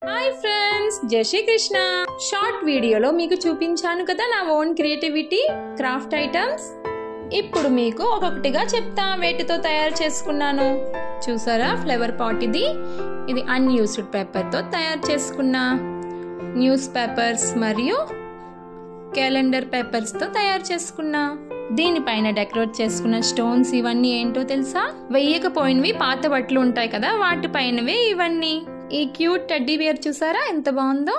Hi friends, జై Shri Krishna. Short వీడియోలో మీకు చూపించాను కదా నా ఓన్ క్రియేటివిటీ క్రాఫ్ట్ ఐటమ్స్. ఇప్పుడు మీకు ఒక్కొక్కటిగా చెప్తా వేటితో తయారు చేసుకున్నాను. చూసారా, ఫ్లవర్ పాట్ ఇది అన్యూస్డ్ పేపర్తో తయారు చేసుకున్న న్యూస్ పేపర్స్ మరియు క్యాలెండర్ పేపర్స్తో తయారు చేసుకున్నా. దీనిపైన డెకరేట్ చేసుకున్న స్టోన్స్ ఇవన్నీ ఏంటో తెలుసా? వెయ్యకపోయినవి పాత బట్టలు ఉంటాయి కదా, వాటిపైనవే ఇవన్నీ. ఈ క్యూట్ టెడ్డీ బియర్ చూసారా ఎంత బాగుందో?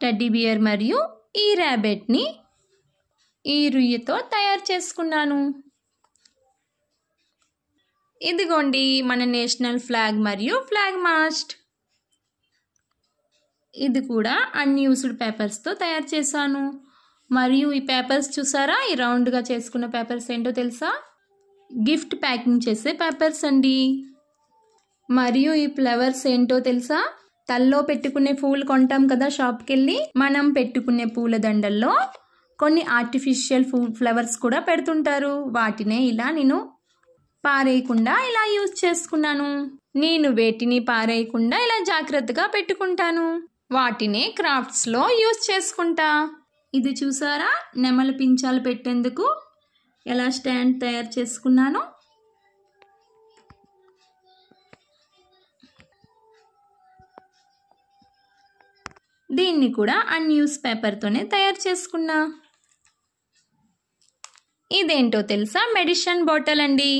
టెడ్డీ బియర్ మరియు ఈ ర్యాబిట్ని ఈ రుయ్యతో తయారు చేసుకున్నాను. ఇదిగోండి మన నేషనల్ ఫ్లాగ్ మరియు ఫ్లాగ్ మాస్ట్. ఇది కూడా అన్యూస్డ్ పేపర్స్తో తయారు చేశాను. మరియు ఈ పేపర్స్ చూసారా, ఈ రౌండ్గా చేసుకున్న పేపర్స్ ఏంటో తెలుసా? గిఫ్ట్ ప్యాకింగ్ చేసే పేపర్స్ అండి. మరియు ఈ ఫ్లవర్స్ ఏంటో తెలుసా? తల్లో పెట్టుకునే పూలు కొంటాం కదా షాప్కి వెళ్ళి, మనం పెట్టుకునే పూల దండల్లో కొన్ని ఆర్టిఫిషియల్ ఫ్లవర్స్ కూడా పెడుతుంటారు. వాటినే ఇలా నేను పారేయకుండా ఇలా యూజ్ చేసుకున్నాను. నేను వేటిని పారేయకుండా ఇలా జాగ్రత్తగా పెట్టుకుంటాను. వాటినే క్రాఫ్ట్స్లో యూజ్ చేసుకుంటా. ఇది చూసారా, నెమల పించాలు పెట్టేందుకు ఎలా స్టాండ్ తయారు చేసుకున్నాను. దీన్ని కూడా అన్యూస్ పేపర్తోనే తయారు చేసుకున్నా. ఇదేంటో తెలుసా? మెడిసిన్ బాటిల్ అండి.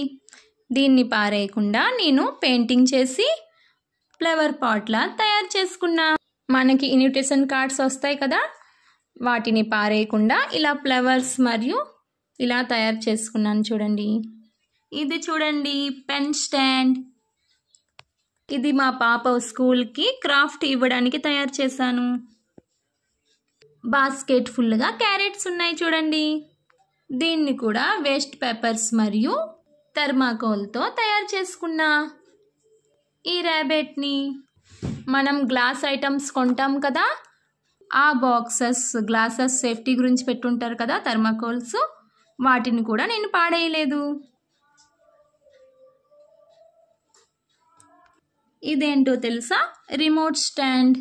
దీన్ని పారేయకుండా నేను పెయింటింగ్ చేసి ఫ్లవర్ పాట్లా తయారు చేసుకున్నా. మనకి ఇన్విటేషన్ కార్డ్స్ వస్తాయి కదా, వాటిని పారేయకుండా ఇలా ఫ్లవర్స్ మరియు ఇలా తయారు చేసుకున్నాను. చూడండి, ఇది చూడండి పెన్ స్టాండ్. ఇది మా పాప స్కూల్కి క్రాఫ్ట్ ఇవ్వడానికి తయారు చేశాను. బాస్కెట్ ఫుల్గా క్యారెట్స్ ఉన్నాయి చూడండి. దీన్ని కూడా వేస్ట్ పేపర్స్ మరియు థర్మాకోల్తో తయారు చేసుకున్నా. ఈ ర్యాబిట్ని మనం గ్లాస్ ఐటమ్స్ కొంటాం కదా, ఆ బాక్సెస్ గ్లాసెస్ సేఫ్టీ గురించి పెట్టుంటారు కదా థర్మాకోల్స్, వాటిని కూడా నేను పాడేయలేదు. ఇదేంటో తెలుసా? Remote stand.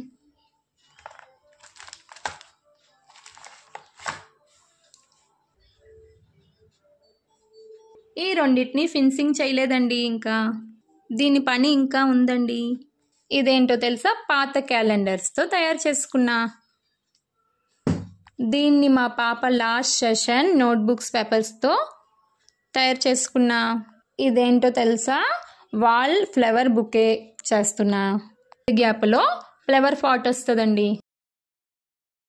ఈ రెండింటిని ఫినిషింగ్ చేయలేదండి, ఇంకా దీని పని ఇంకా ఉందండి. ఇదేంటో తెలుసా? పాత క్యాలెండర్స్తో తయారు చేసుకున్నా. దీన్ని మా పాప లాస్ట్ సెషన్ నోట్బుక్స్ పేపర్స్తో తయారు చేసుకున్నా. ఇదేంటో తెలుసా? వాల్ ఫ్లవర్ బుకే చేస్తున్నా. గ్యాప్లో ఫ్లవర్ పాట్ వస్తుందండి.